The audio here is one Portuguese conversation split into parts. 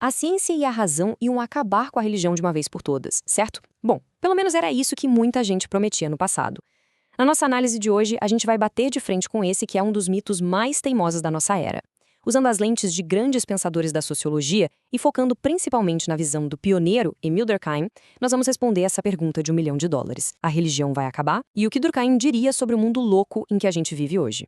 A ciência e a razão iam acabar com a religião de uma vez por todas, certo? Bom, pelo menos era isso que muita gente prometia no passado. Na nossa análise de hoje, a gente vai bater de frente com esse que é um dos mitos mais teimosos da nossa era. Usando as lentes de grandes pensadores da sociologia e focando principalmente na visão do pioneiro Emil Durkheim, nós vamos responder essa pergunta de $1 milhão. A religião vai acabar? E o que Durkheim diria sobre o mundo louco em que a gente vive hoje?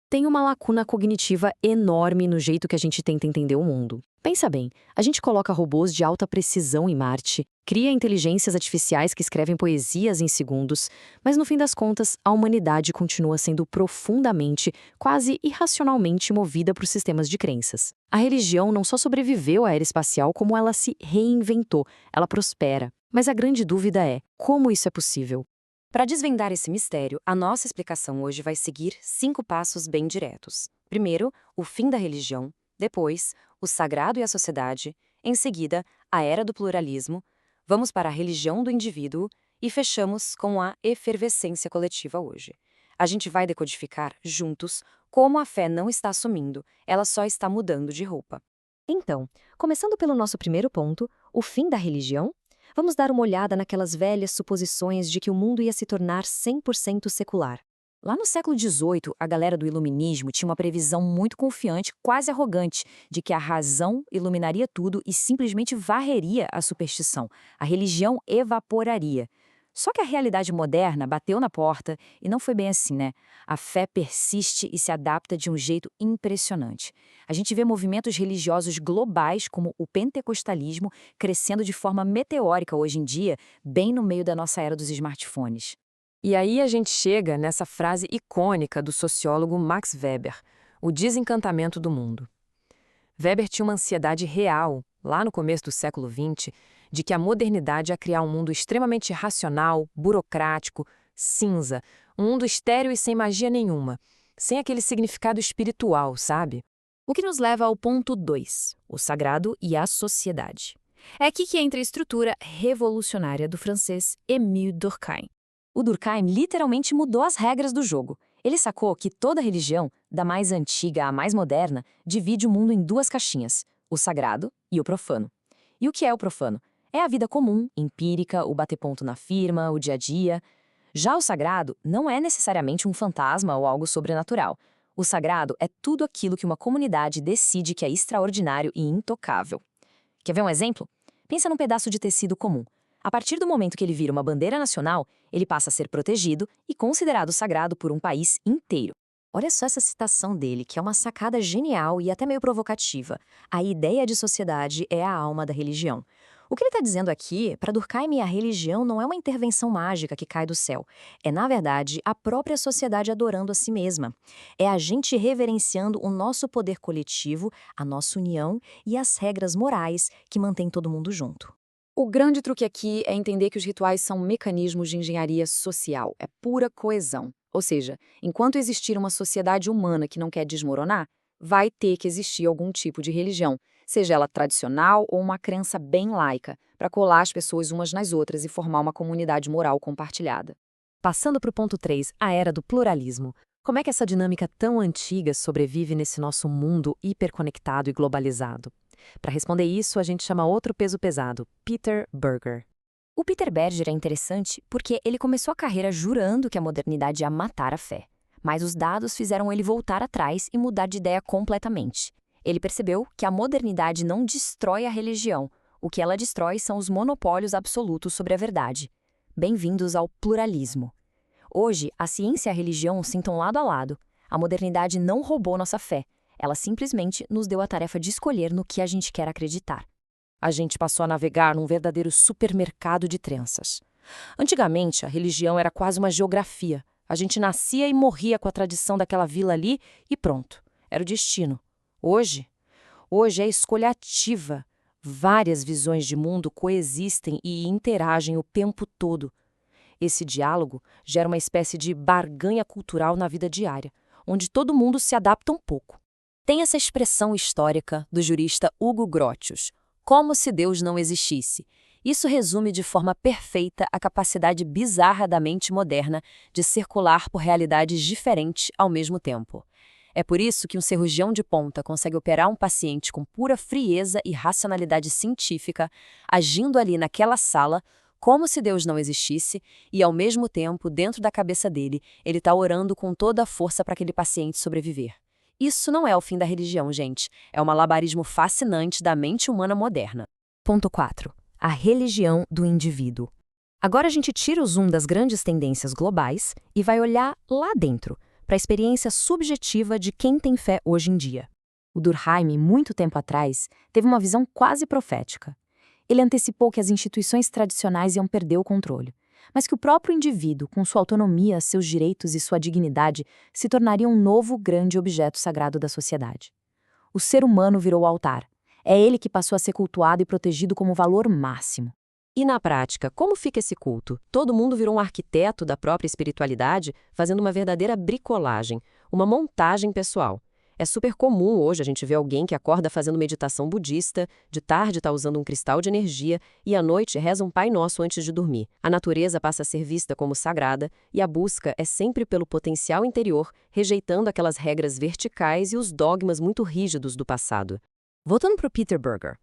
Tem uma lacuna cognitiva enorme no jeito que a gente tenta entender o mundo. Pensa bem, a gente coloca robôs de alta precisão em Marte, cria inteligências artificiais que escrevem poesias em segundos, mas no fim das contas, a humanidade continua sendo profundamente, quase irracionalmente movida por sistemas de crenças. A religião não só sobreviveu à era espacial, como ela se reinventou, ela prospera. Mas a grande dúvida é, como isso é possível? Para desvendar esse mistério, a nossa explicação hoje vai seguir 5 passos bem diretos. Primeiro, o fim da religião. Depois, o sagrado e a sociedade. Em seguida, a era do pluralismo. Vamos para a religião do indivíduo. E fechamos com a efervescência coletiva hoje. A gente vai decodificar, juntos, como a fé não está sumindo, ela só está mudando de roupa. Então, começando pelo nosso primeiro ponto, o fim da religião, vamos dar uma olhada naquelas velhas suposições de que o mundo ia se tornar 100% secular. Lá no século XVIII, a galera do iluminismo tinha uma previsão muito confiante, quase arrogante, de que a razão iluminaria tudo e simplesmente varreria a superstição. A religião evaporaria. Só que a realidade moderna bateu na porta e não foi bem assim, né? A fé persiste e se adapta de um jeito impressionante. A gente vê movimentos religiosos globais, como o pentecostalismo, crescendo de forma meteórica hoje em dia, bem no meio da nossa era dos smartphones. E aí a gente chega nessa frase icônica do sociólogo Max Weber, o desencantamento do mundo. Weber tinha uma ansiedade real, lá no começo do século XX, de que a modernidade ia criar um mundo extremamente racional, burocrático, cinza, um mundo estéril e sem magia nenhuma, sem aquele significado espiritual, sabe? O que nos leva ao ponto 2, o sagrado e a sociedade. É aqui que entra a estrutura revolucionária do francês Émile Durkheim. O Durkheim literalmente mudou as regras do jogo. Ele sacou que toda religião, da mais antiga à mais moderna, divide o mundo em 2 caixinhas, o sagrado e o profano. E o que é o profano? É a vida comum, empírica, o bater ponto na firma, o dia a dia. Já o sagrado não é necessariamente um fantasma ou algo sobrenatural. O sagrado é tudo aquilo que uma comunidade decide que é extraordinário e intocável. Quer ver um exemplo? Pensa num pedaço de tecido comum. A partir do momento que ele vira uma bandeira nacional, ele passa a ser protegido e considerado sagrado por um país inteiro. Olha só essa citação dele, que é uma sacada genial e até meio provocativa. A ideia de sociedade é a alma da religião. O que ele está dizendo aqui, para Durkheim, a religião não é uma intervenção mágica que cai do céu. É, na verdade, a própria sociedade adorando a si mesma. É a gente reverenciando o nosso poder coletivo, a nossa união e as regras morais que mantêm todo mundo junto. O grande truque aqui é entender que os rituais são mecanismos de engenharia social, é pura coesão. Ou seja, enquanto existir uma sociedade humana que não quer desmoronar, vai ter que existir algum tipo de religião, seja ela tradicional ou uma crença bem laica, para colar as pessoas umas nas outras e formar uma comunidade moral compartilhada. Passando para o ponto 3, a era do pluralismo. Como é que essa dinâmica tão antiga sobrevive nesse nosso mundo hiperconectado e globalizado? Para responder isso, a gente chama outro peso pesado, Peter Berger. O Peter Berger é interessante porque ele começou a carreira jurando que a modernidade ia matar a fé. Mas os dados fizeram ele voltar atrás e mudar de ideia completamente. Ele percebeu que a modernidade não destrói a religião. O que ela destrói são os monopólios absolutos sobre a verdade. Bem-vindos ao pluralismo. Hoje, a ciência e a religião sentam lado a lado. A modernidade não roubou nossa fé. Ela simplesmente nos deu a tarefa de escolher no que a gente quer acreditar. A gente passou a navegar num verdadeiro supermercado de crenças. Antigamente, a religião era quase uma geografia. A gente nascia e morria com a tradição daquela vila ali e pronto. Era o destino. Hoje é escolha ativa. Várias visões de mundo coexistem e interagem o tempo todo. Esse diálogo gera uma espécie de barganha cultural na vida diária, onde todo mundo se adapta um pouco. Tem essa expressão histórica do jurista Hugo Grotius, como se Deus não existisse. Isso resume de forma perfeita a capacidade bizarra da mente moderna de circular por realidades diferentes ao mesmo tempo. É por isso que um cirurgião de ponta consegue operar um paciente com pura frieza e racionalidade científica, agindo ali naquela sala como se Deus não existisse e, ao mesmo tempo, dentro da cabeça dele, ele está orando com toda a força para aquele paciente sobreviver. Isso não é o fim da religião, gente. É um malabarismo fascinante da mente humana moderna. Ponto 4. A religião do indivíduo. Agora a gente tira o zoom das grandes tendências globais e vai olhar lá dentro, para a experiência subjetiva de quem tem fé hoje em dia. O Durkheim, muito tempo atrás, teve uma visão quase profética. Ele antecipou que as instituições tradicionais iam perder o controle, mas que o próprio indivíduo, com sua autonomia, seus direitos e sua dignidade, se tornaria um novo grande objeto sagrado da sociedade. O ser humano virou o altar. É ele que passou a ser cultuado e protegido como valor máximo. E na prática, como fica esse culto? Todo mundo virou um arquiteto da própria espiritualidade, fazendo uma verdadeira bricolagem, uma montagem pessoal. É super comum hoje a gente ver alguém que acorda fazendo meditação budista, de tarde está usando um cristal de energia e à noite reza um Pai Nosso antes de dormir. A natureza passa a ser vista como sagrada e a busca é sempre pelo potencial interior, rejeitando aquelas regras verticais e os dogmas muito rígidos do passado. Voltando para o Peter Berger,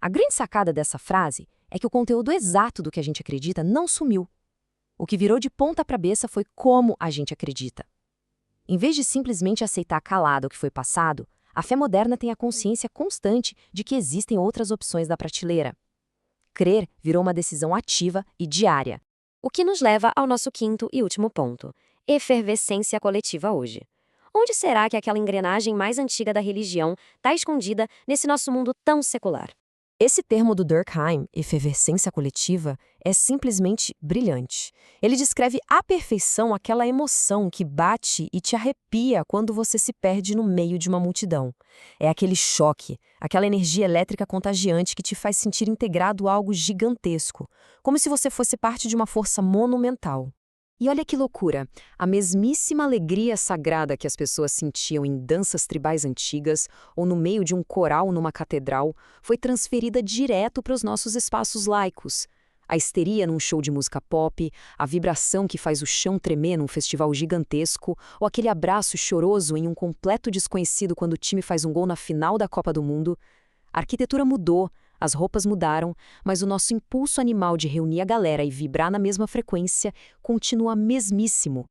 a grande sacada dessa frase é que o conteúdo exato do que a gente acredita não sumiu. O que virou de ponta cabeça foi como a gente acredita. Em vez de simplesmente aceitar calado o que foi passado, a fé moderna tem a consciência constante de que existem outras opções da prateleira. Crer virou uma decisão ativa e diária. O que nos leva ao nosso quinto e último ponto: efervescência coletiva hoje. Onde será que aquela engrenagem mais antiga da religião está escondida nesse nosso mundo tão secular? Esse termo do Durkheim, efervescência coletiva, é simplesmente brilhante. Ele descreve à perfeição aquela emoção que bate e te arrepia quando você se perde no meio de uma multidão. É aquele choque, aquela energia elétrica contagiante que te faz sentir integrado a algo gigantesco, como se você fosse parte de uma força monumental. E olha que loucura, a mesmíssima alegria sagrada que as pessoas sentiam em danças tribais antigas ou no meio de um coral numa catedral foi transferida direto para os nossos espaços laicos. A histeria num show de música pop, a vibração que faz o chão tremer num festival gigantesco, ou aquele abraço choroso em um completo desconhecido quando o time faz um gol na final da Copa do Mundo. A arquitetura mudou, as roupas mudaram, mas o nosso impulso animal de reunir a galera e vibrar na mesma frequência continua mesmíssimo.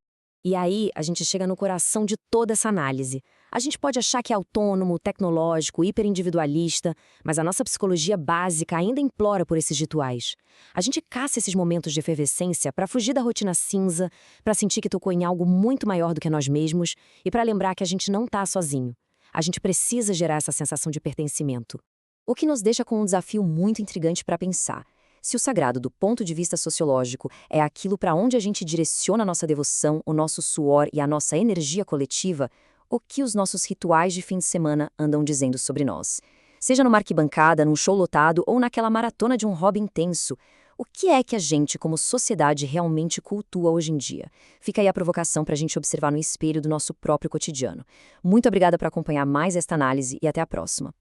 E aí a gente chega no coração de toda essa análise. A gente pode achar que é autônomo, tecnológico, hiperindividualista, mas a nossa psicologia básica ainda implora por esses rituais. A gente caça esses momentos de efervescência para fugir da rotina cinza, para sentir que tocou em algo muito maior do que nós mesmos e para lembrar que a gente não está sozinho. A gente precisa gerar essa sensação de pertencimento. O que nos deixa com um desafio muito intrigante para pensar. Se o sagrado, do ponto de vista sociológico, é aquilo para onde a gente direciona a nossa devoção, o nosso suor e a nossa energia coletiva, o que os nossos rituais de fim de semana andam dizendo sobre nós? Seja numa arquibancada, num show lotado ou naquela maratona de um hobby intenso, o que é que a gente, como sociedade, realmente cultua hoje em dia? Fica aí a provocação para a gente observar no espelho do nosso próprio cotidiano. Muito obrigada por acompanhar mais esta análise e até a próxima.